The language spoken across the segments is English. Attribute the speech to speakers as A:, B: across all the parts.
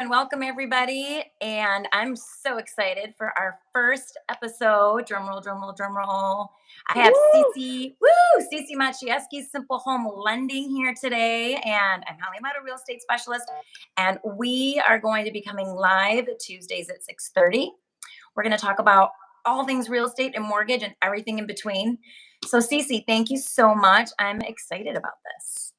A: And welcome everybody. And I'm so excited for our first episode. Drum roll, drum roll, drum roll. I have
B: Woo!
A: Cece Maciejewski's Simple Home Lending here today. And I'm Holly Amato, real estate specialist. And we are going to be coming live Tuesdays at 6:30. We're going to talk about all things real estate and mortgage and everything in between. So Cece, thank you so much. I'm excited about this.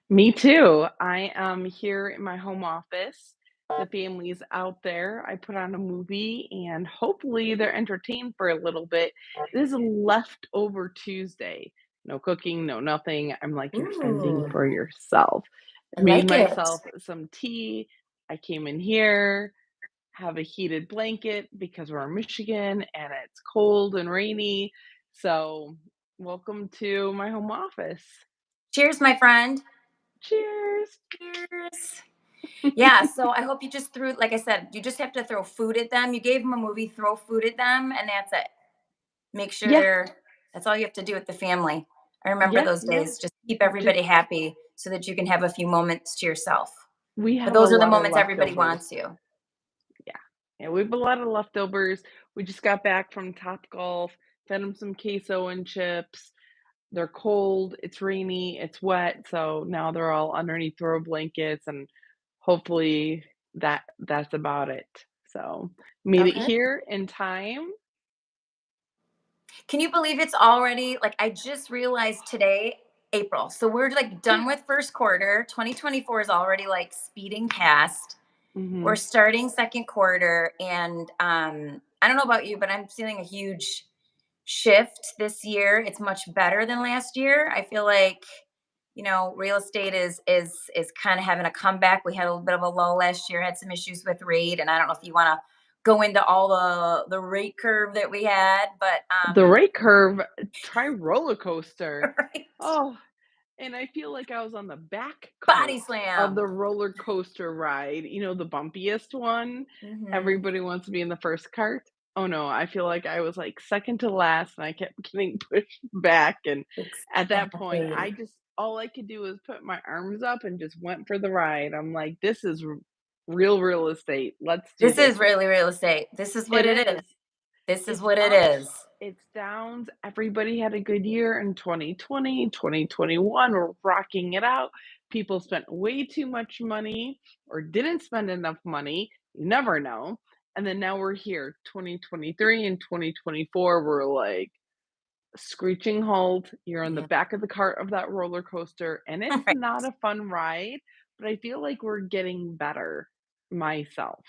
B: Me too. I am here in my home office. The family's out there. I put on a movie and hopefully they're entertained for a little bit. It is a leftover Tuesday. No cooking, no nothing. I'm like, you're fending
A: Ooh,
B: for yourself.
A: I
B: Made
A: like it.
B: myself some tea. I came in here, have a heated blanket because we're in Michigan and it's cold and rainy. So, welcome to my home office.
A: Cheers, my friend.
B: Cheers.
A: Cheers. Yeah, so I hope you just threw, like I said, you just have to throw food at them. You gave them a movie, throw food at them, and that's it. Make sure
B: Yeah,
A: that's all you have to do with the family. I remember
B: yeah,
A: those
B: yeah.
A: days. Just keep
B: Just
A: everybody happy so that you can have a few moments to yourself.
B: we
A: But
B: have a
A: those are the
B: lot of
A: moments everybody
B: leftovers.
A: wants you.
B: Yeah. Yeah, we have a lot of leftovers. We just got back from Topgolf, fed them some queso and chips. They're cold, it's rainy, it's wet, so now they're all underneath throw blankets and hopefully that's about it. So, made it
A: Okay.
B: here in time.
A: Can you believe it's already like I just realized today, April. So we're like
B: Yeah.
A: done with first quarter. 2024 is already like speeding past. We're
B: Mhm.
A: starting second quarter, and I don't know about you, but I'm feeling a huge shift this year. It's much better than last year. I feel like real estate is kind of having a comeback. We had a little bit of a lull last year, had some issues with rate, and I don't know if you want to go into all the rate curve that we had, but
B: The rate curve, try roller coaster.
A: right.
B: Oh, and I feel like I was on the back cart
A: Body
B: of
A: slam.
B: the roller coaster ride, the bumpiest one.
A: Hmm.
B: Everybody wants to be in the first cart. Oh no, I feel like I was like second to last and I kept getting pushed back. And at that point,
A: Exactly.
B: all I could do was put my arms up and just went for the ride. I'm like, this is real estate. Let's do
A: This
B: this.
A: is really real estate. This is what
B: It
A: it is.
B: is.
A: This is
B: It's
A: what it
B: ups,
A: is.
B: it's downs. Everybody had a good year in 2020, 2021. We're rocking it out. People spent way too much money or didn't spend enough money. You never know. And then now we're here, 2023 and 2024. We're like screeching halt. You're on the
A: Yeah.
B: back of the cart of that roller coaster, and it's
A: Right.
B: not a fun ride, but I feel like we're getting better myself.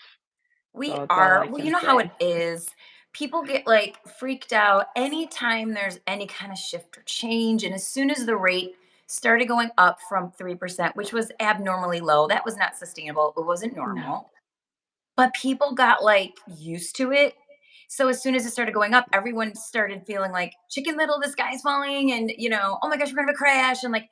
B: So
A: We
B: that's all
A: are,
B: I
A: well, you
B: can
A: know how it
B: say.
A: is. People get like freaked out anytime there's any kind of shift or change. And as soon as the rate started going up from 3%, which was abnormally low, that was not sustainable. It wasn't
B: No.
A: normal. But people got like used to it. So as soon as it started going up, everyone started feeling like Chicken Little, the sky's falling, and oh my gosh, we're gonna have a crash, and like,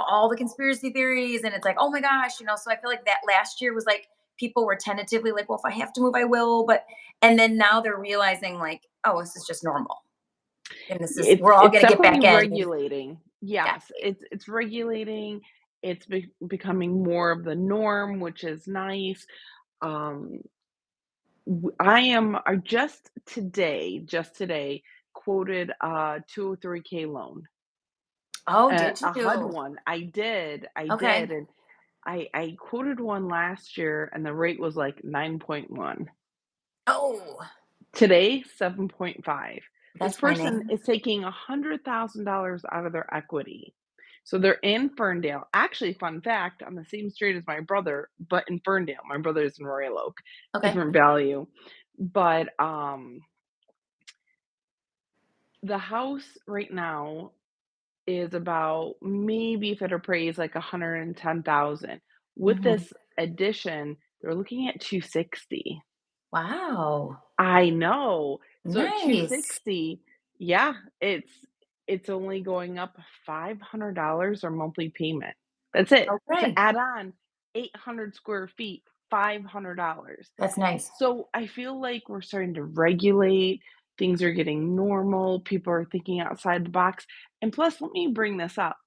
A: all the conspiracy theories, and it's like, oh my gosh, so I feel like that last year was like people were tentatively like, well, if I have to move, I will. But and then now they're realizing like, oh, this is just normal. And this is
B: It's
A: we're all
B: it's
A: gonna get
B: definitely
A: back in.
B: regulating.
A: Yeah.
B: Yes, it's regulating. It's becoming more of the norm, which is nice. Um, I just today quoted a 203K loan,
A: Oh, did
B: a HUD
A: you?
B: one. I did,
A: Okay.
B: and I quoted one last year, and the rate was like 9.1.
A: Oh,
B: Today, 7.5. This
A: that's my
B: person
A: name.
B: is taking $100,000 out of their equity. So they're in Ferndale. Actually, fun fact, on the same street as my brother, but in Ferndale. My brother is in Royal Oak,
A: Okay.
B: different value. But the house right now is about, maybe if it appraised like 110,000. With
A: Hmm.
B: this addition, they're looking at 260.
A: Wow.
B: I know. So at
A: Nice.
B: 260, yeah, it's only going up $500 or monthly payment. That's it. To
A: Okay.
B: add on 800 square feet, $500.
A: That's nice.
B: So I feel like we're starting to regulate, things are getting normal, people are thinking outside the box. And plus, let me bring this up.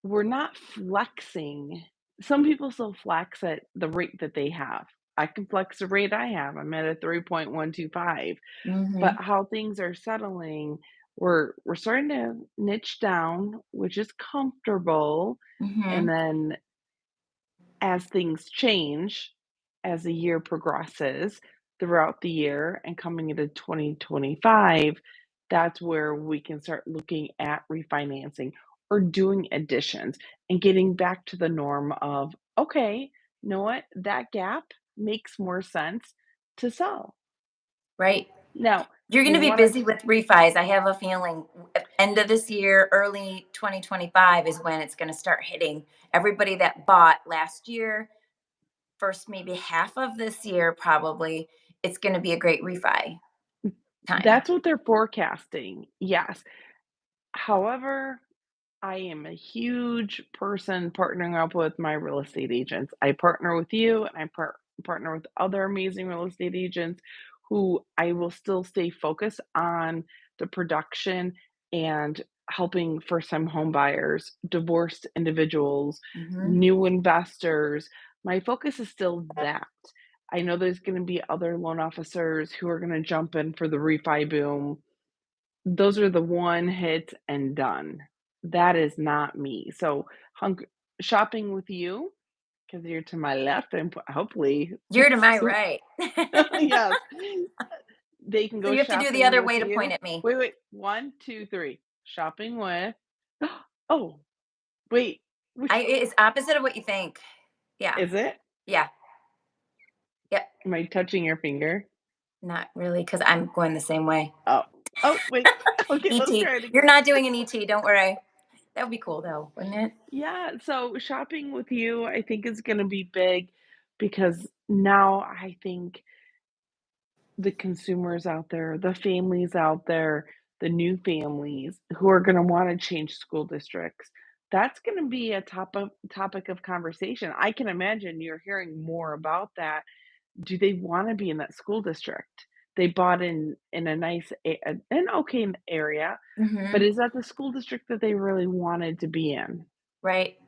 B: We're not flexing. Some people still flex at the rate that they have. I can flex the rate I have. I'm at a 3.125. But
A: Mhm.
B: how things are settling, we're starting to niche down, which is comfortable. And
A: Mhm.
B: then as things change, as the year progresses throughout the year and coming into 2025, that's where we can start looking at refinancing or doing additions and getting back to the norm of, okay, you know what? That gap makes more sense to sell.
A: Right.
B: Now,
A: You're
B: we
A: gonna be
B: want to,
A: busy with refis, I have a feeling. End of this year, early 2025 is when it's gonna start hitting. Everybody that bought last year, first maybe half of this year probably, it's gonna be a great refi time.
B: that's what they're forecasting. Yes. However, I am a huge person partnering up with my real estate agents. I partner with you and partner with other amazing real estate agents who I will still stay focused on the production and helping first time home buyers, divorced individuals,
A: Mhm.
B: new investors. My focus is still that. I know there's going to be other loan officers who are going to jump in for the refi boom. Those are the one hit and done. That is not me. So, hunk shopping with you because 'cause you're to my left and hopefully
A: You're to my
B: so
A: right.
B: yes, they can
A: So
B: go
A: you have to do the
B: shopping
A: other
B: with
A: way to point
B: you.
A: at me.
B: Wait, 1, 2, 3. Shopping with oh, wait, which
A: It's opposite of what you think. Yeah.
B: is it?
A: Yeah. Yep.
B: Am I touching your finger?
A: Not really, because 'cause I'm going the same way.
B: Oh. Oh, wait. Okay, let's
A: ET.
B: try it
A: You're
B: again.
A: not doing an ET, don't worry. That would be cool though, wouldn't it?
B: Yeah, so shopping with you, I think is gonna be big because now I think the consumers out there, the families out there, the new families who are gonna wanna change school districts, that's gonna be a topic of conversation. I can imagine you're hearing more about that. Do they wanna be in that school district? They bought in a nice an okay area, but
A: Mhm.
B: is that the school district that they really wanted to be in?
A: Right.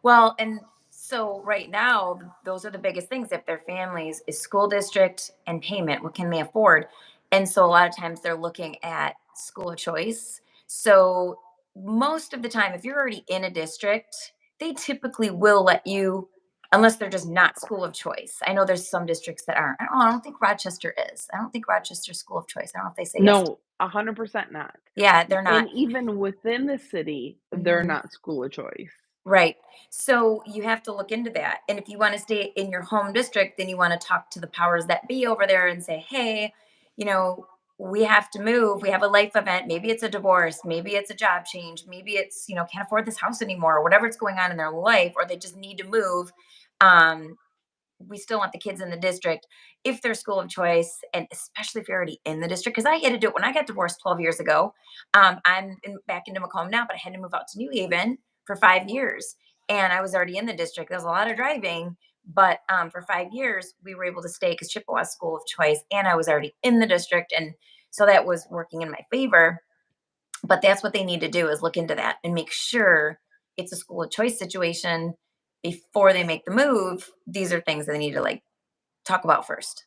A: Well, and so right now, those are the biggest things if they're families is school district and payment. What can they afford? And so a lot of times they're looking at school of choice. So most of the time, if you're already in a district, they typically will let you, unless they're just not school of choice. I know there's some districts that aren't. I don't think Rochester is. I don't think Rochester's school of choice. I don't know if they say yes.
B: No, 100% not.
A: Yeah, they're not.
B: And even within the city, they're
A: Mhm.
B: not school of choice.
A: Right. So you have to look into that. And if you want to stay in your home district, then you want to talk to the powers that be over there and say, hey, you know, we have to move. We have a life event. Maybe it's a divorce. Maybe it's a job change. Maybe it's, can't afford this house anymore, or whatever's going on in their life, or they just need to move. Um, we still want the kids in the district if they're school of choice, and especially if you're already in the district. Because I had to do it when I got divorced 12 years ago. Back into Macomb now, but I had to move out to New Haven for 5 years, and I was already in the district. There's a lot of driving, but for 5 years we were able to stay because Chippewa school of choice, and I was already in the district, and so that was working in my favor. But that's what they need to do is look into that and make sure it's a school of choice situation before they make the move. These are things that they need to like talk about first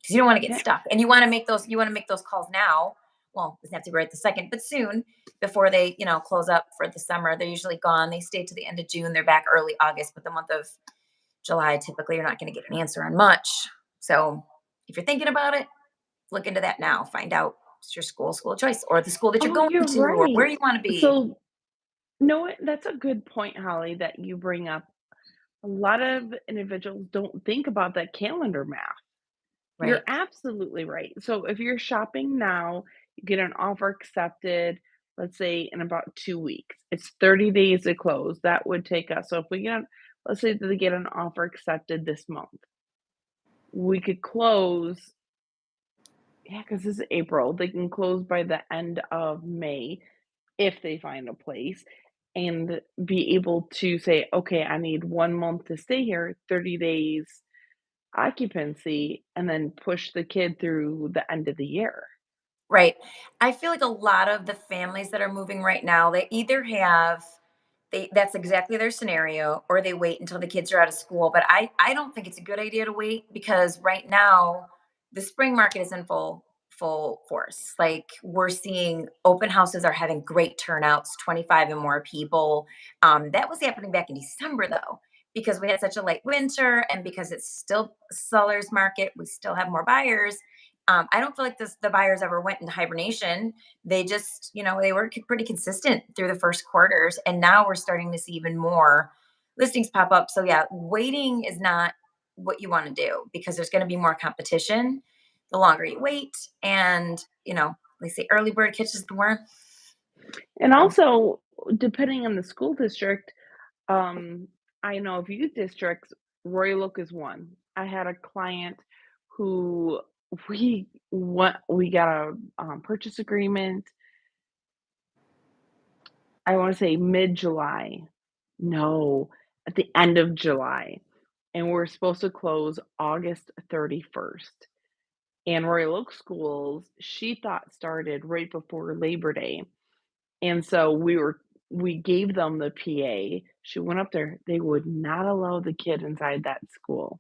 A: because you don't want to get
B: Yeah.
A: stuck and you want to make those calls now. Well, it doesn't have to be right the second, but soon before they close up for the summer. They're usually gone. They stay to the end of June. They're back early August, but the month of July typically you're not going to get an answer on much. So if you're thinking about it, look into that now. Find out it's your school of choice, or the school that you're
B: Oh,
A: going
B: you're
A: to, or
B: right.
A: where you want to be.
B: So, no, what? That's a good point, Holly, that you bring up. A lot of individuals don't think about that calendar math. You're
A: Right.
B: absolutely right. So, if you're shopping now, you get an offer accepted, let's say in about 2 weeks. It's 30 days to close. That would take us. So, if we get, let's say that they get an offer accepted this month, we could close. Yeah, because this is April. They can close by the end of May if they find a place and be able to say, okay, I need 1 month to stay here, 30 days occupancy, and then push the kid through the end of the year.
A: Right. I feel like a lot of the families that are moving right now, they either have that's exactly their scenario, or they wait until the kids are out of school. But I don't think it's a good idea to wait because right now the spring market is in full force. Like we're seeing open houses are having great turnouts, 25 and more people. That was happening back in December though, because we had such a late winter and because it's still a seller's market, we still have more buyers. I don't feel like the buyers ever went into hibernation. They just, they were pretty consistent through the first quarters. And now we're starting to see even more listings pop up. So, yeah, waiting is not what you want to do because there's going to be more competition the longer you wait. And, they say early bird catches the worm.
B: And
A: So,
B: also, depending on the school district, um, I know a few districts, Royal Oak is one. I had a client who we got a, purchase agreement, I wanna say mid-July. No, at the end of July, and we're supposed to close August 31st. And Royal Oak schools, she thought started right before Labor Day, and so we gave them the PA. She went up there, they would not allow the kid inside that school.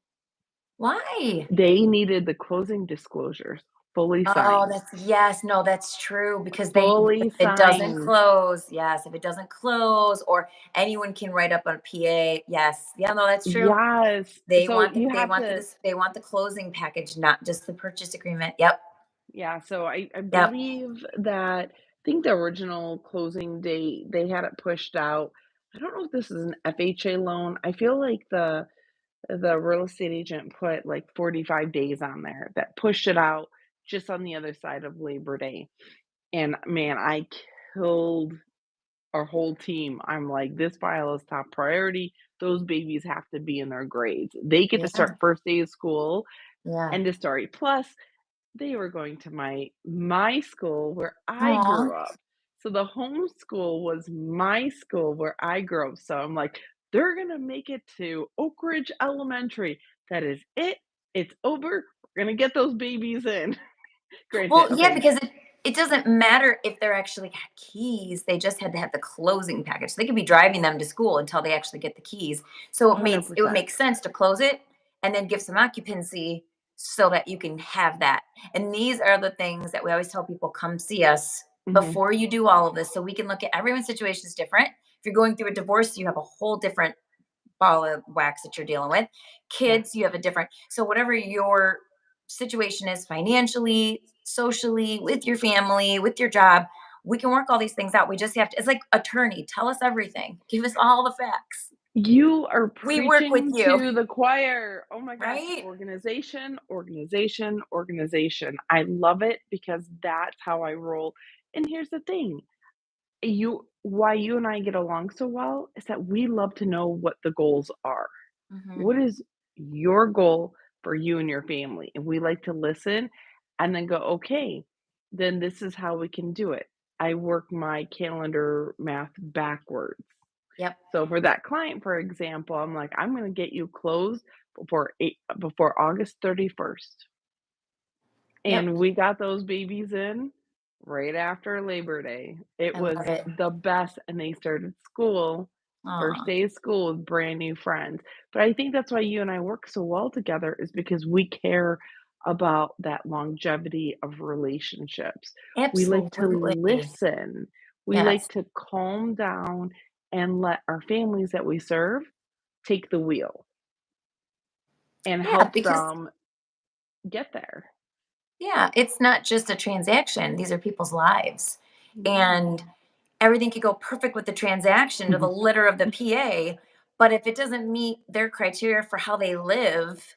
A: why?
B: They needed the closing disclosures fully
A: Oh,
B: signed.
A: yes, no, that's true because if
B: Fully
A: it doesn't
B: signed.
A: close, yes, if it doesn't close or anyone can write up a PA, yes. Yeah, no, that's true.
B: Yes.
A: They
B: So
A: want the
B: you
A: they
B: have
A: want the
B: to
A: dis they want the closing package, not just the purchase agreement. Yep,
B: Yeah, so I
A: yep.
B: believe that I think the original closing date, they had it pushed out. I don't know if this is an FHA loan. I feel like the real estate agent put like 45 days on there that pushed it out just on the other side of Labor Day. And man, I killed our whole team. I'm like, this file is top priority. Those babies have to be in their grades. They get to
A: Yeah,
B: start first day of school,
A: yeah.
B: end of story. Plus, they were going to my school where I
A: Aw.
B: grew up. So the homeschool was my school where I grew up. So I'm like, they're gonna make it to Oak Ridge Elementary. That is it. It's over. We're gonna get those babies in. Granted,
A: Well, yeah,
B: okay,
A: because it doesn't matter if they're actually got keys, they just had to have the closing package. They could be driving them to school until they actually get the keys. So it would
B: 100%.
A: make sense to close it and then give some occupancy so that you can have that. And these are the things that we always tell people, come see us
B: Hmm.
A: before you do all of this so we can look at everyone's situation is different. If you're going through a divorce, you have a whole different ball of wax that you're dealing with.
B: Yeah.
A: Kids, you have a different, so whatever your situation is financially, socially, with your family, with your job, we can work all these things out. We just have to, it's like attorney, tell us everything. Give us all the facts.
B: You are
A: We work with
B: preaching
A: you,
B: to the choir. Oh my gosh.
A: right?
B: Organization, organization, organization. I love it because that's how I roll. And here's the thing, why you and I get along so well is that we love to know what the goals are.
A: Hmm.
B: What is your goal for you and your family? And we like to listen and then go, okay, then this is how we can do it. I work my calendar math backwards.
A: Yep.
B: So for that client, for example, I'm like, I'm going to get you closed before August 31st.
A: Yep.
B: And we got those babies in right after Labor Day. It
A: I love
B: was
A: it.
B: the best, and they started school, first
A: Aw.
B: day of school with brand new friends. But I think that's why you and I work so well together is because we care about that longevity of relationships. We like to
A: Absolutely.
B: listen. We like
A: Yes.
B: to calm down and let our families that we serve take the wheel and
A: Yeah,
B: help
A: because
B: them get there.
A: yeah, it's not just a transaction. These are people's lives.
B: Yeah.
A: And everything could go perfect with the transaction to the letter of the PA, but if it doesn't meet their criteria for how they live,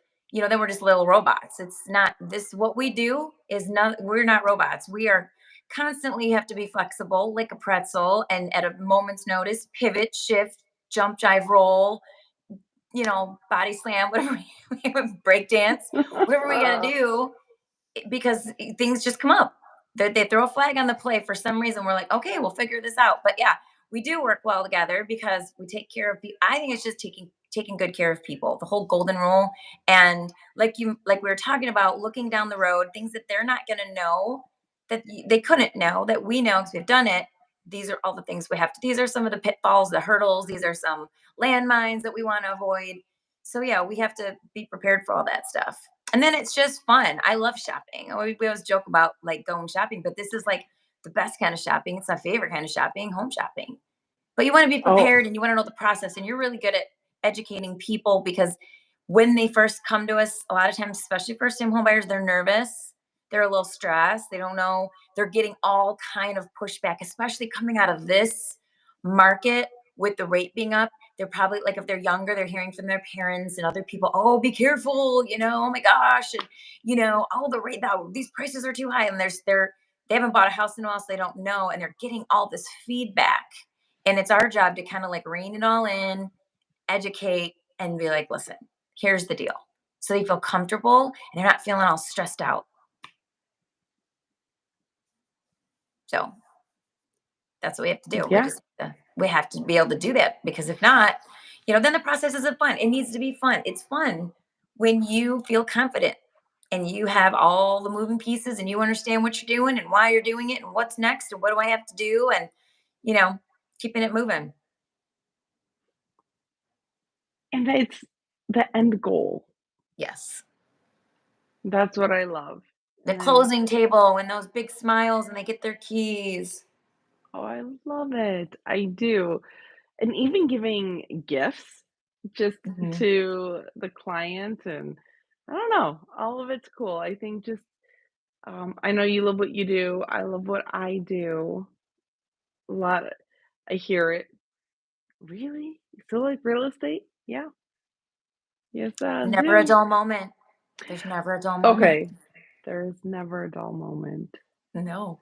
A: then we're just little robots. It's not this what we do is not we're not robots. We are constantly have to be flexible like a pretzel and at a moment's notice pivot, shift, jump, jive, roll, body slam, whatever we break dance, whatever we got to do because things just come up. They throw a flag on the play for some reason. We're like, okay, we'll figure this out. But yeah, we do work well together because we take care of people. I think it's just taking good care of people. The whole golden rule, and like we were talking about, looking down the road, things that they're not going to know, that they couldn't know that we know because we've done it. these are all the things we have to, these are some of the pitfalls, the hurdles, these are some landmines that we want to avoid. So yeah, we have to be prepared for all that stuff. And then it's just fun. I love shopping. We always joke about like going shopping, but this is like the best kind of shopping. It's my favorite kind of shopping, home shopping. But you want to be
B: Oh,
A: prepared and you want to know the process, and you're really good at educating people because when they first come to us, a lot of times, especially first time home buyers, they're nervous. They're a little stressed. They don't know. They're getting all kind of pushback, especially coming out of this market with the rate being up. They're probably like, if they're younger, they're hearing from their parents and other people, oh, be careful, oh my gosh. And, oh, the rate, these prices are too high. And they haven't bought a house in a while, so they don't know. And they're getting all this feedback. And it's our job to kind of like rein it all in, educate, and be like, listen, here's the deal. So they feel comfortable and they're not feeling all stressed out. So that's what we have to do.
B: yeah.
A: We have to be able to do that because if not, then the process isn't fun. It needs to be fun. It's fun when you feel confident and you have all the moving pieces and you understand what you're doing and why you're doing it and what's next and what do I have to do and you know keeping it moving.
B: And it's the end goal.
A: Yes.
B: That's what I love.
A: The
B: And
A: closing table and those big smiles and they get their keys.
B: oh, I love it. I do. And even giving gifts just
A: Mhm.
B: to the client, and I don't know, all of it's cool. I think just I know you love what you do. I love what I do. A lot I hear it. Really? You still like real estate? Yeah. Yes, I
A: Never a
B: do.
A: dull moment. There's never a dull moment.
B: Okay. There's never a dull moment.
A: No.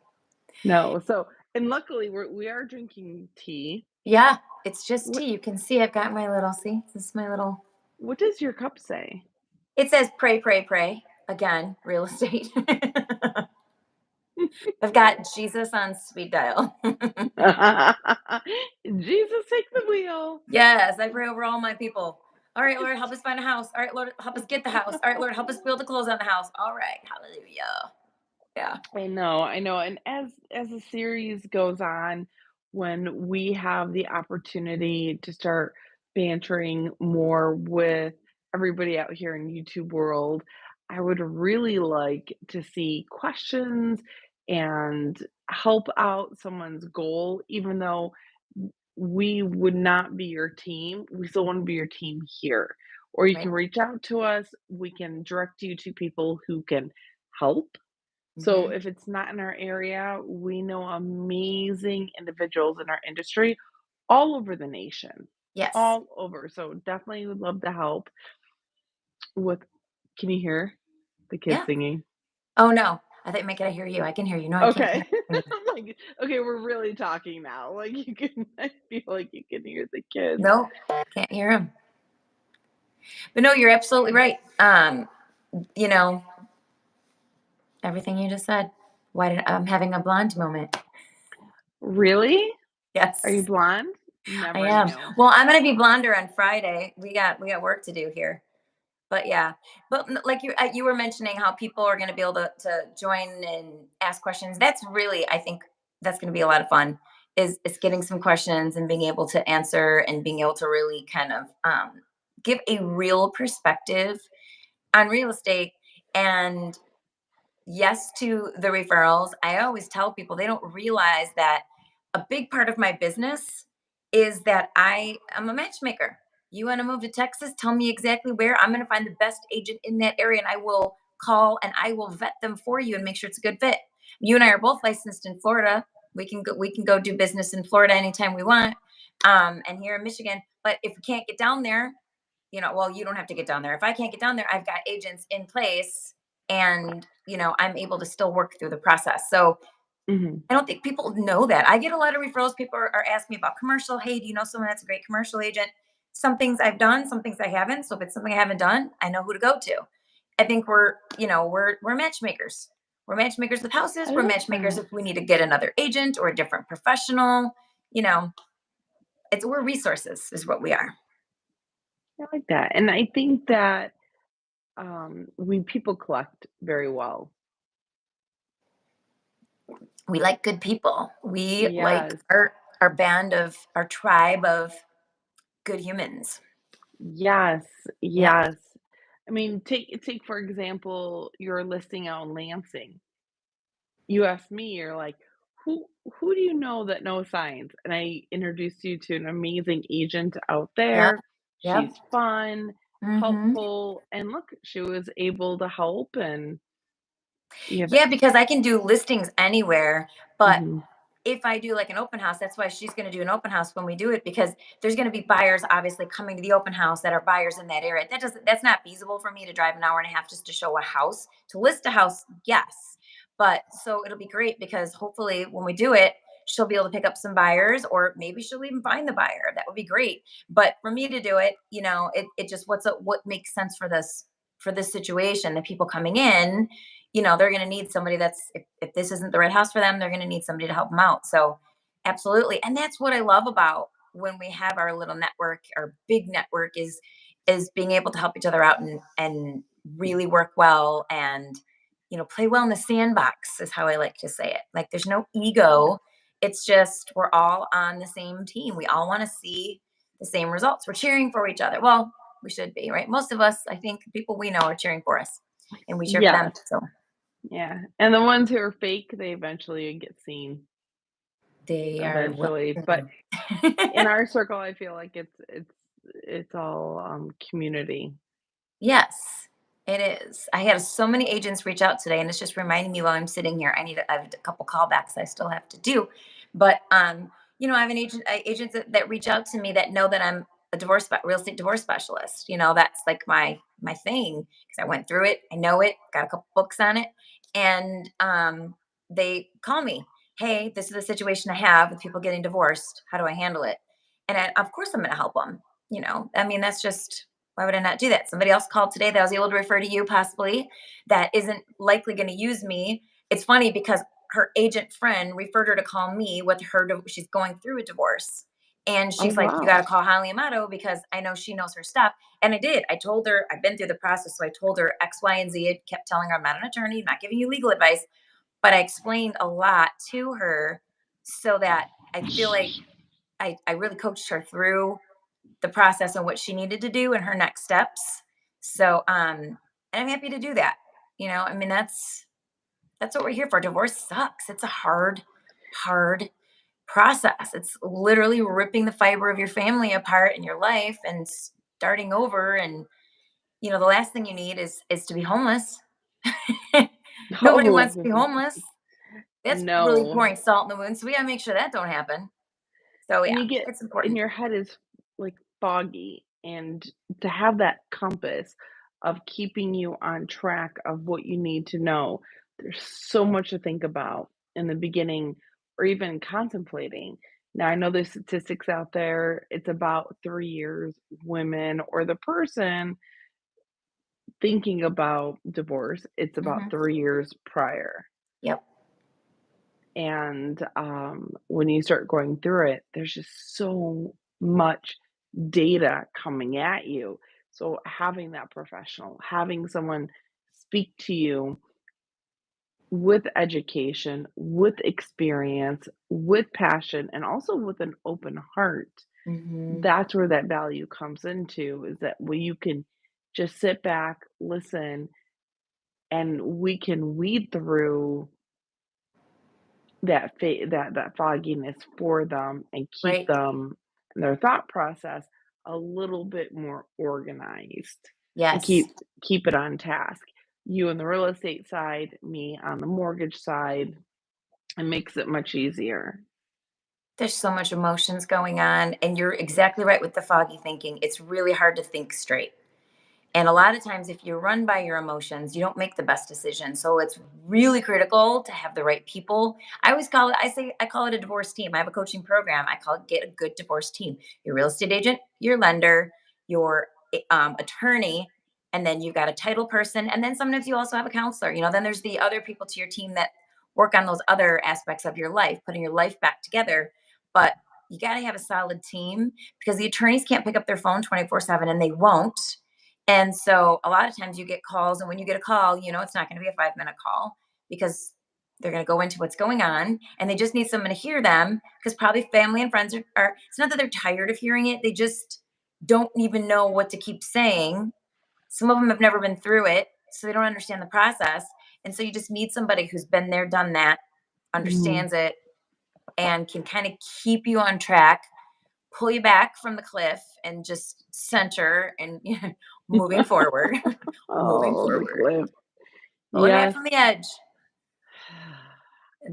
B: No. So, and luckily we are drinking tea.
A: Yeah, it's just
B: What
A: tea. You can see I've got my little, see, this is my little,
B: what does your cup say?
A: it says pray, pray, pray. Again, real estate. I've got Jesus on speed dial.
B: Jesus, take the wheel.
A: Yes, I pray over all my people. All right, Lord, help us find a house. All right, Lord, help us get the house. All right, Lord, help us build the clothes on the house. All right, hallelujah. Yeah.
B: I know, and as the series goes on, when we have the opportunity to start bantering more with everybody out here in YouTube world, I would really like to see questions and help out someone's goal, even though we would not be your team, we still want to be your team here. Or you can
A: Right.
B: reach out to us, we can direct you to people who can help. So
A: Hmm.
B: if it's not in our area, we know amazing individuals in our industry all over the nation,
A: Yes.
B: all over. So definitely would love to help with. Can you hear the kids
A: Yeah.
B: singing?
A: Oh no. I think make it I hear you. I can hear you. No, I can't
B: Okay.
A: hear you.
B: I'm like, okay, we're really talking now. Like you can, I feel like you can hear the kids.
A: No, can't hear him. But no, you're absolutely right. You know, everything you just said. Why did I'm having a blonde moment?
B: Really? Are you
A: Yes,
B: blonde?
A: I
B: Never
A: am.
B: knew.
A: Well, I'm gonna be blonder on Friday. We got work to do here. But yeah, but like you were mentioning how people are gonna be able to join and ask questions. That's really, I think that's gonna be a lot of fun. Is getting some questions and being able to answer and being able to really kind of give a real perspective on real estate and yes to the referrals. I always tell people they don't realize that a big part of my business is that I am a matchmaker. You want to move to Texas? Tell me exactly where. I'm going to find the best agent in that area and I will call and I will vet them for you and make sure it's a good fit. You and I are both licensed in Florida. We can go do business in Florida anytime we want. And here in Michigan, but if we can't get down there, well, you don't have to get down there. If I can't get down there, I've got agents in place and, I'm able to still work through the process. So
B: Hmm.
A: I don't think people know that. I get a lot of referrals. People are asking me about commercial. Hey, do you know someone that's a great commercial agent? Some things I've done, some things I haven't. So if it's something I haven't done, I know who to go to. I think we're matchmakers. We're matchmakers with houses.
B: I
A: We're
B: like
A: matchmakers
B: that.
A: if we need to get another agent or a different professional. You know, we're resources is what we are.
B: I like that. And I think that we people collect very well.
A: We like good people. We like
B: Yes.
A: our band of our tribe of good humans.
B: Yes.
A: Yeah.
B: Yes. I mean, take for example, your listing out in Lansing. You asked me, you're like, who do you know that knows science? And I introduced you to an amazing agent out
A: Yep.
B: there.
A: Yep.
B: She's fun,
A: Mhm.
B: helpful, and look, she was able to help and you have
A: Yeah, because I can do listings anywhere, but
B: mhm.
A: if I do like an open house, that's why she's going to do an open house when we do it because there's going to be buyers obviously coming to the open house that are buyers in that area. That's not feasible for me to drive an hour and a half just to show a house. To list a house, yes. But so it'll be great because hopefully when we do it, she'll be able to pick up some buyers or maybe she'll even find the buyer. That would be great. But for me to do it, it just what makes sense for this situation, the people coming in, they're going to need somebody if this isn't the right house for them, they're going to need somebody to help them out. So, absolutely. And that's what I love about when we have our little network, our big network is being able to help each other out and really work well and play well in the sandbox is how I like to say it. Like there's no ego. It's just we're all on the same team. We all want to see the same results. We're cheering for each other. Well, we should be, right? Most of us, I think, people we know are cheering for us and we cheer for them.
B: Yes.
A: So
B: Yeah. And the ones who are fake, they eventually get seen
A: they are well
B: eventually. But
A: seen.
B: in our circle, I feel like it's all community.
A: Yes, it is. I had so many agents reach out today, and it's just reminding me while I'm sitting here. I have a couple callbacks I still have to do, but I have agents that reach out to me that know that I'm a real estate divorce specialist. That's like my thing because I went through it. I know it. Got a couple books on it, and they call me. Hey, this is the situation I have with people getting divorced. How do I handle it? And of course, I'm going to help them. I mean, that's just why would I not do that? Somebody else called today that I was able to refer to you possibly that isn't likely going to use me. It's funny because her agent friend referred her to call me with she's going through a divorce. And
B: Oh
A: she's like, you got
B: wow.
A: to call Holly Amato because I know she knows her stuff. And I did. I told her, I've been through the process. So I told her X, Y, and Z. I kept telling her I'm not an attorney, I'm not giving you legal advice. But I explained a lot to her so that I feel like I really coached her through the process and what she needed to do and her next steps. So, and I'm happy to do that. I mean, that's what we're here for. Divorce sucks. It's a hard process. It's literally ripping the fiber of your family apart in your life and starting over. And the last thing you need is to be homeless. Nobody wants to be
B: Oh
A: homeless. That's really
B: no.
A: pouring salt in the wound. So we gotta make sure that don't happen. So
B: And
A: yeah,
B: you get
A: it's
B: and
A: important.
B: your head is like foggy and to have that compass of keeping you on track of what you need to know. There's so much to think about in the beginning or even contemplating. Now I know there's statistics out there. It's about 3 years women or the person thinking about divorce, it's about
A: Hmm.
B: 3 years prior.
A: Yep.
B: And, when you start going through it, there's just so much data coming at you. So having that professional, having someone speak to you with education, with experience, with passion, and also with an open heart,
A: Hmm.
B: that's where that value comes into, is that where you can just sit back, listen, and we can weed through that fogginess for them and keep
A: Right.
B: them and their thought process a little bit more organized and
A: Yes.
B: keep it on task. You on the real estate side, me on the mortgage side, it makes it much easier.
A: There's so much emotions going on, and you're exactly right with the foggy thinking. It's really hard to think straight. And a lot of times, if you run by your emotions, you don't make the best decision. So it's really critical to have the right people. I call it a divorce team. I have a coaching program. I call it Get a Good Divorce Team. Your real estate agent, your lender, your attorney, and then you've got a title person. And then sometimes you also have a counselor. Then there's the other people to your team that work on those other aspects of your life, putting your life back together. But you got to have a solid team because the attorneys can't pick up their phone 24/7 and they won't, and so a lot of times you get calls, and when you get a call, it's not going to be a 5-minute call because They're going to go into what's going on, and they just need someone to hear them because probably family and friends are, it's not that they're tired of hearing it, they just don't even know what to keep saying. Some of them have never been through it, so they don't understand the process. And so you just need somebody who's been there, done that,
B: Mhm.
A: understands it, and can kind of keep you on track, pull you back from the cliff, and just center and moving forward, moving
B: Oh, the
A: forward,
B: cliff.
A: pulling back
B: Yes.
A: from the edge.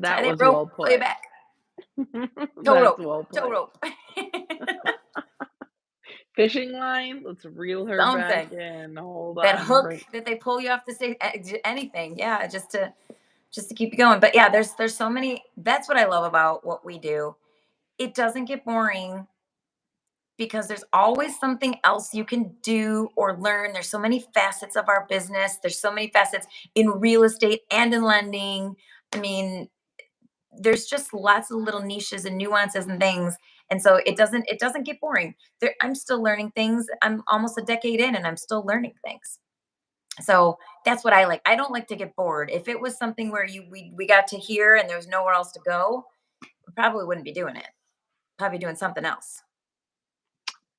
A: Tie
B: That
A: that
B: was
A: rope,
B: well
A: pull you
B: put.
A: back. Tow
B: That's
A: rope,
B: well
A: tow
B: put.
A: rope.
B: Fishing line, let's reel her back
A: Something.
B: in. Hold
A: That
B: on,
A: hook
B: bring
A: that they pull you off the stage, anything. Yeah, just to keep you going. But yeah, there's so many. That's what I love about what we do. It doesn't get boring because there's always something else you can do or learn. There's so many facets of our business. There's so many facets in real estate and in lending. I mean, there's just lots of little niches and nuances and things. And so it doesn't get boring. I'm still learning things. I'm almost a decade in and I'm still learning things. So that's what I like. I don't like to get bored. If it was something where we got to hear and there was nowhere else to go, we probably wouldn't be doing it. Probably doing something else.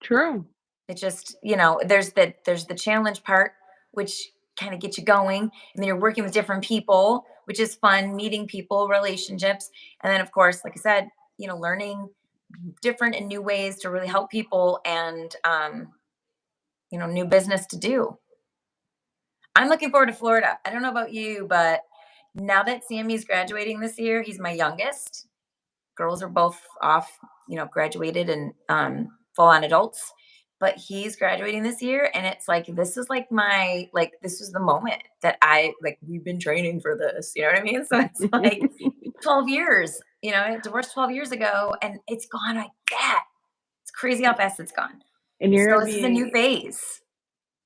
B: true.
A: It just, there's the challenge part, which kind of gets you going. And then you're working with different people, which is fun, meeting people, relationships. And then of course, like I said, learning different and new ways to really help people and new business to do. I'm looking forward to Florida. I don't know about you, but now that Sammy's graduating this year, he's my youngest. Girls are both off, graduated and full on adults. But he's graduating this year, and it's like this is like this was the moment that I like. We've been training for this, you know what I mean? So it's like 12 years. I divorced 12 years ago, and it's gone like that. It's crazy how fast it's gone.
B: And you're
A: So
B: gonna
A: this is a new
B: be
A: phase.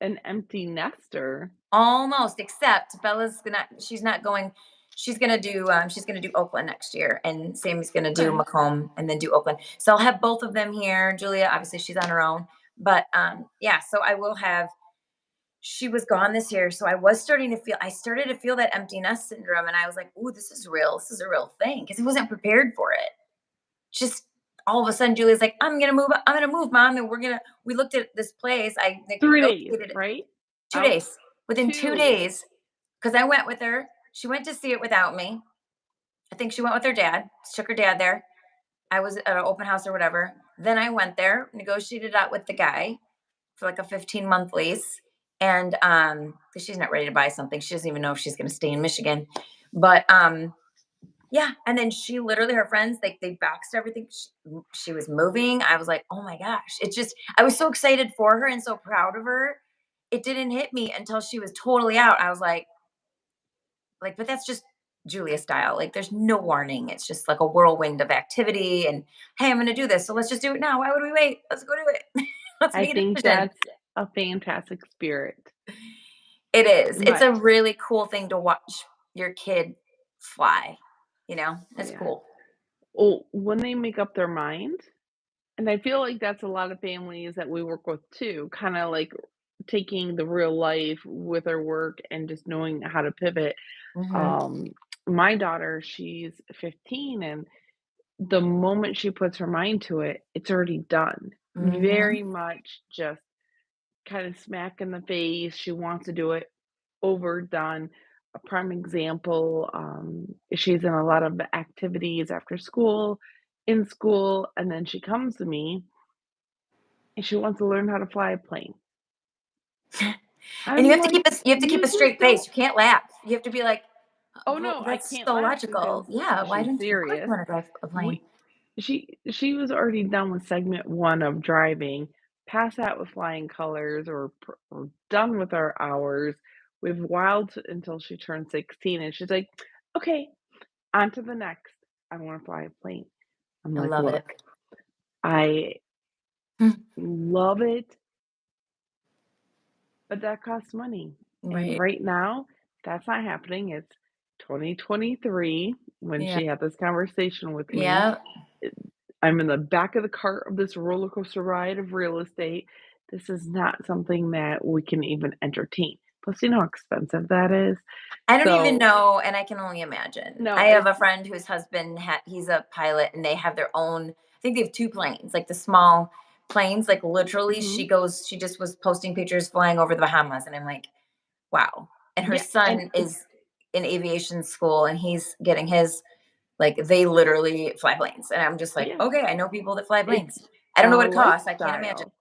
B: an empty nester.
A: Almost, except she's gonna do Oakland next year, and Sammy's gonna do
B: Okay.
A: Macomb and then do Oakland. So I'll have both of them here. Julia, obviously she's on her own. But yeah, so I will have she was gone this year. So I started to feel that empty nest syndrome, and I was like, ooh, this is real. This is a real thing. Because I wasn't prepared for it. Just all of a sudden Julia's like, I'm gonna move, mom, and we looked at this place. I
B: Three days,
A: negotiated it
B: right?
A: 2 days.
B: Out
A: Within two
B: 2.
A: days, because I went with her. She went to see it without me. I think she went with her dad, took her dad there. I was at an open house or whatever. Then I went there, negotiated out with the guy for like a 15-month lease. And because she's not ready to buy something, she doesn't even know if she's gonna stay in Michigan. But yeah, and then she literally, her friends, they boxed everything. She was moving. I was like, oh my gosh. I was so excited for her and so proud of her. It didn't hit me until she was totally out. I was like, but that's just Julia style. Like, there's no warning. It's just like a whirlwind of activity. And hey, I'm gonna do this. So let's just do it now. Why would we wait? Let's go do it. Let's
B: I
A: make a
B: think
A: decision.
B: that's a fantastic spirit.
A: It is. It's
B: My
A: a really cool thing to watch your kid fly. It's
B: yeah.
A: cool.
B: Well, when they make up their mind, and I feel like that's a lot of families that we work with too, kinda like taking the real life with their work and just knowing how to pivot.
A: Hmm.
B: Um, my daughter, she's 15, and the moment she puts her mind to it, it's already done.
A: Hmm.
B: Very much just kind of smack in the face. She wants to do it overdone. A prime example, she's in a lot of activities after school, in school, and then she comes to me and she wants to learn how to fly a plane.
A: And
B: I'm like,
A: you have to keep
B: you
A: a
B: just
A: straight face.
B: don't.
A: You can't laugh. You have to be like,
B: Oh
A: well,
B: no, I
A: that's
B: can't
A: so
B: laugh because
A: logical. Yeah. Why
B: she's
A: don't you? Of course, you
B: serious.
A: want to drive a plane.
B: We she was already done with segment 1 of driving, past that with flying colors, or done with our hours. We've whiled until she turned 16, and she's like, "Okay, on to the next. I wanna fly a plane." I'm
A: I
B: like,
A: love it.
B: "Look, I love it, but that costs money, and
A: Right.
B: right now, that's not happening." It's 2023 when
A: Yeah.
B: she had this conversation with me.
A: Yeah.
B: I'm in the back of the cart of this roller coaster ride of real estate. This is not something that we can even entertain. Plus, you know how expensive that is.
A: I don't even
B: So,
A: know, and I can only imagine.
B: no,
A: I have
B: it's
A: a friend whose husband he's a pilot, and they have their own. I think they have 2 planes, like the small planes, like literally
B: mhm.
A: she just was posting pictures flying over the Bahamas, and I'm like, "Wow." And her
B: Yeah, and
A: son
B: it's
A: is in aviation school, and he's getting his like, they literally fly planes, and I'm just like,
B: yeah,
A: "Okay, I know people that fly planes."
B: it's
A: I don't know
B: a
A: what it costs, I can't imagine.
B: lifestyle.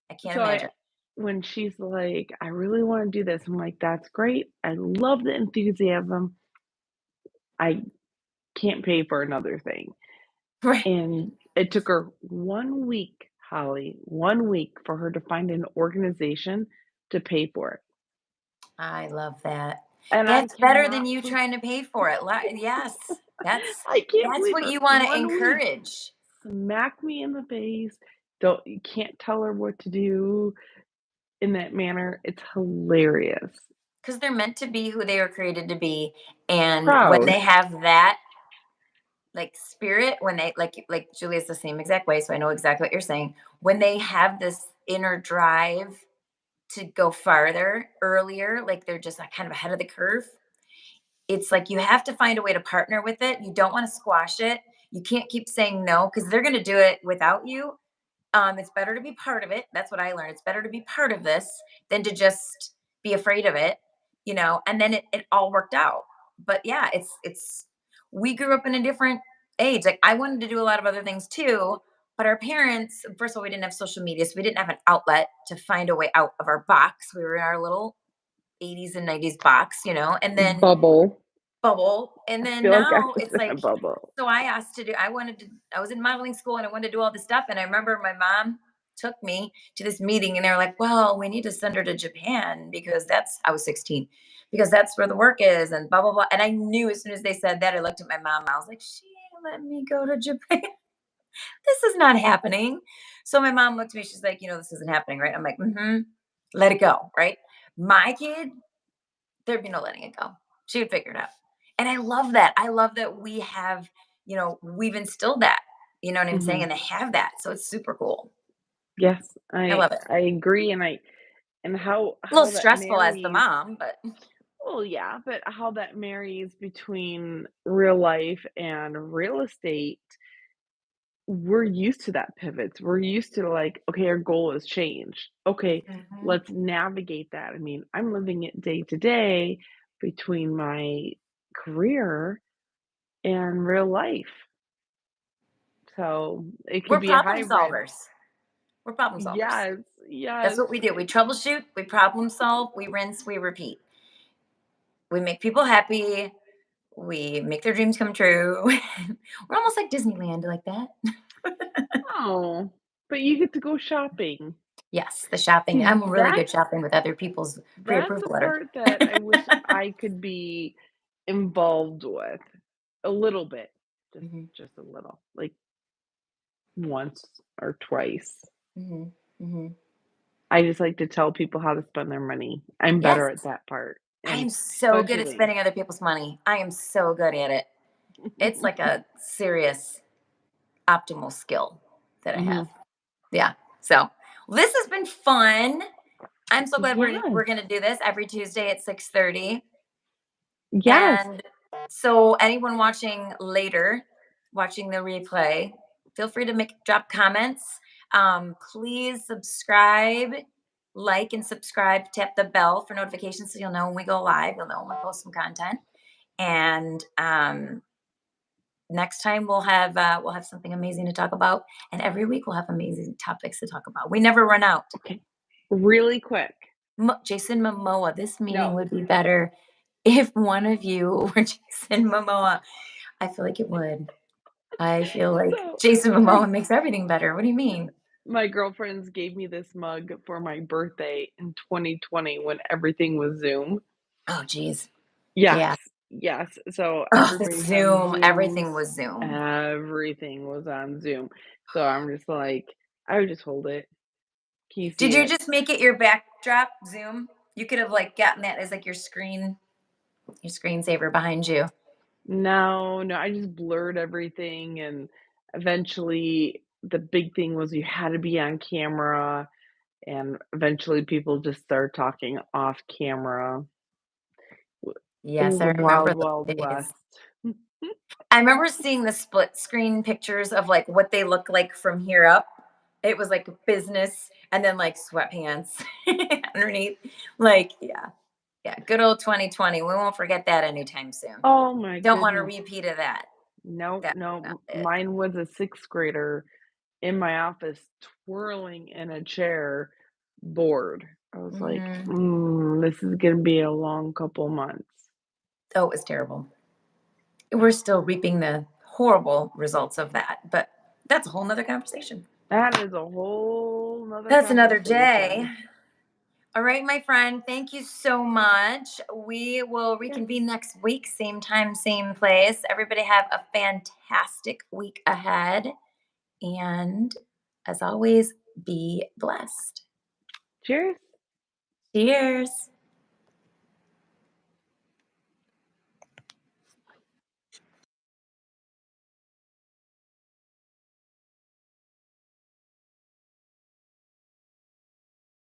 A: I can't
B: So I
A: imagine.
B: when she's like, "I really wanna do this," I'm like, "That's great. I love the enthusiasm. I can't pay for another thing."
A: Right.
B: And it took her 1 week, Holly, 1 week for her to find an organization to pay for it.
A: I love that.
B: And I
A: That's better than
B: cannot
A: you
B: bel
A: trying to pay for it. Yes,
B: I can't
A: that's
B: believe
A: what
B: her.
A: you wanna
B: 1 week.
A: encourage.
B: Smack me in the face. Don't you can't tell her what to do in that manner. It's hilarious.
A: Because 'cause they're meant to be who they were created to be, and when
B: Proud.
A: they have that, like, spirit, when they like Julia's the same exact way, so I know exactly what you're saying. When they have this inner drive to go farther earlier, like, they're just, like, kind of ahead of the curve, it's like you have to find a way to partner with it. You don't wanna squash it. You can't keep saying no because 'cause they're gonna do it without you. It's better to be part of it. That's what I learned. It's better to be part of this than to just be afraid of it, and then it all worked out. But yeah, it's we grew up in a different age. Like I wanted to do a lot of other things too, but our parents, first of all, we didn't have social media, so we didn't have an outlet to find a way out of our box. We were in our little 80s and 90s box, and then
B: Bubble.
A: bubble. And
B: I
A: then
B: feel like I
A: now
B: was
A: it's
B: in a
A: like,
B: bubble.
A: so I was in modeling school and I wanted to do all this stuff. And I remember my mom took me to this meeting and they were like, well, we need to send her to Japan because I was 16, because that's where the work is and blah, blah, blah. And I knew as soon as they said that, I looked at my mom. I was like, she ain't let me go to Japan. This is not happening. So my mom looked at me. She's like, this isn't happening, right? I'm like, let it go, right? My kid, there'd be no letting it go. She would figure it out. And I love that. I love that we've instilled that, you know what I'm saying?
B: Mhm.
A: And they have that. So it's super cool.
B: Yes,
A: I
B: I
A: love it.
B: I agree, and
A: A little
B: how that
A: stressful as the
B: marries.
A: mom, but
B: Well, yeah, but how that marries between real life and real estate, we're used to that pivots. We're used to like, okay, our goal has changed. Okay,
A: Mhm.
B: let's navigate that. I mean, I'm living it day to day between my career and real life. So it could
A: We're
B: be a
A: problem
B: hybrid.
A: solvers. We're problem solvers.
B: Yes,
A: That's
B: yes.
A: what we do. We troubleshoot, we problem solve, we rinse, we repeat. We make people happy. We make their dreams come true. We're almost like Disneyland, like that.
B: Oh, but you get to go shopping.
A: Yes, the shopping.
B: See,
A: I'm really good shopping with other people's
B: that's the
A: pre-approval letter.
B: part that I wish I could be involved with a little bit, just
A: Mhm.
B: just a little, like once or twice.
A: Mhm. Mhm.
B: I just like to tell people how to spend their money. I'm better
A: Yes.
B: at that part,
A: I
B: and
A: am so good at
B: budgeting.
A: spending other people's money. I am so good at it. It's like a serious optimal skill that I have.
B: Mhm.
A: Yeah. So, this has been fun. I'm so glad we're
B: Yes,
A: going to do this every Tuesday at 6:30.
B: yes.
A: And so anyone watching later, watching the replay, feel free to make drop comments. Please subscribe, like and subscribe, tap the bell for notifications so you'll know when we go live. You'll know when we post some content. And next time we'll have something amazing to talk about. And every week we'll have amazing topics to talk about. We never run out.
B: Okay, really quick.
A: Jason Momoa, this meeting
B: No.
A: would be better if one of you were Jason Momoa. I feel like it would. I feel like
B: So,
A: Jason
B: my
A: Momoa makes everything better. What do you mean?
B: my girlfriends gave me this mug for my birthday in 2020 when everything was Zoom.
A: Oh, geez.
B: Yes,
A: Yeah.
B: yes. So
A: Oh, the
B: everybody's on
A: Zoom.
B: Zooms.
A: Everything was Zoom.
B: Everything was on Zoom. So I'm just like, I would just hold it. Can you
A: Did
B: see
A: you
B: it?
A: just make it your backdrop Zoom? You could have like gotten that as like your screensaver behind you.
B: No, no, I just blurred everything, and eventually the big thing was you had to be on camera, and eventually people just start talking off camera. It
A: Yes,
B: was
A: I
B: a
A: remember
B: wild, wild
A: those days.
B: west.
A: I remember seeing the split screen pictures of, like, what they look like from here up. It was, like, business and then, like, sweatpants underneath. Like, yeah. Yeah, good old 2020. We won't forget that anytime soon.
B: Oh my
A: Don't want a
B: goodness.
A: repeat of that.
B: No,
A: That's not
B: no,
A: it.
B: mine was a 6th grader in my office twirling in a chair, bored. I was like,
A: Mhm.
B: This is gonna be a long couple months."
A: Oh, it was terrible. We're still reaping the horrible results of that, but that's a whole nother conversation.
B: That is a whole 'nother
A: That's another day.
B: conversation.
A: All right, my friend, thank you so much. We will
B: Yeah.
A: reconvene next week, same time, same place. Everybody have a fantastic week ahead. And as always, be blessed.
B: Cheers.
A: Cheers.